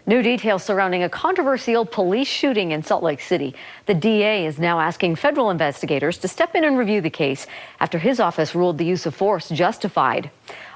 New details surrounding a controversial police shooting in Salt Lake City. The DA is now asking federal investigators to step in and review the case after his office ruled the use of force justified.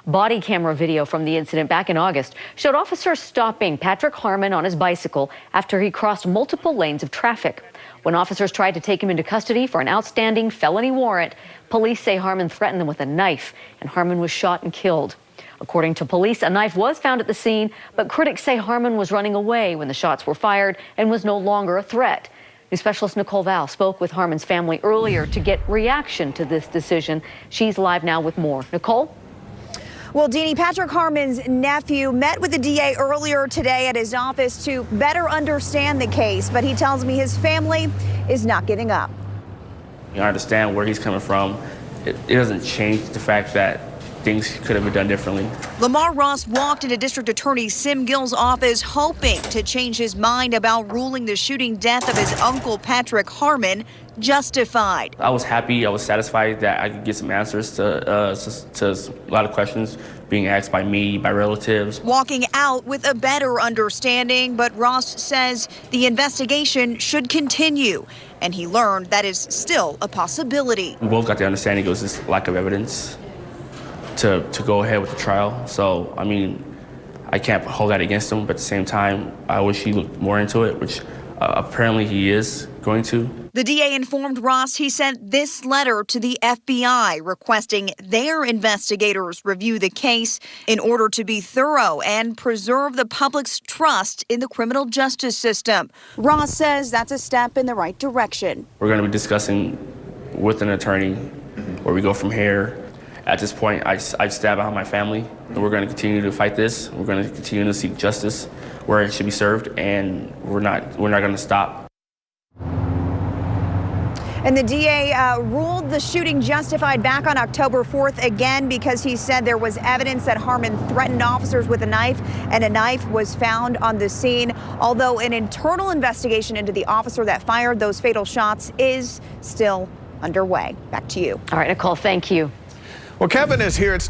Body camera video from the incident back in August showed officers stopping Patrick Harmon on his bicycle after he crossed multiple lanes of traffic. When officers tried to take him into custody for an outstanding felony warrant, police say Harmon threatened them with a knife, and Harmon was shot and killed. According to police, a knife was found at the scene, but critics say Harmon was running away when the shots were fired and was no longer a threat. New Specialist Nicole Vowell spoke with Harmon's family earlier to get reaction to this decision. She's live now with more. Nicole? Well, Deanie, Patrick Harmon's nephew met with the DA earlier today at his office to better understand the case, but he tells me his family is not giving up. I understand where he's coming from. It doesn't change the fact that things could have been done differently. Lamar Ross walked into District Attorney Sim Gill's office hoping to change his mind about ruling the shooting death of his uncle Patrick Harmon justified. I was happy, I was satisfied that I could get some answers to a lot of questions being asked by me, by relatives. Walking out with a better understanding, but Ross says the investigation should continue, and he learned that is still a possibility. We both got the understanding it was just lack of evidence to go ahead with the trial. So, I mean, I can't hold that against him, but at the same time, I wish he looked more into it, which apparently he is going to. The DA informed Ross he sent this letter to the FBI requesting their investigators review the case in order to be thorough and preserve the public's trust in the criminal justice system. Ross says that's a step in the right direction. We're going to be discussing with an attorney where we go from here. At this point, I stand behind my family, and we're going to continue to fight this. We're going to continue to seek justice where it should be served, and we're not going to stop. And the DA ruled the shooting justified back on October 4th again because he said there was evidence that Harmon threatened officers with a knife, and a knife was found on the scene. Although an internal investigation into the officer that fired those fatal shots is still underway. Back to you. All right, Nicole, thank you. Well, Kevin is here. It's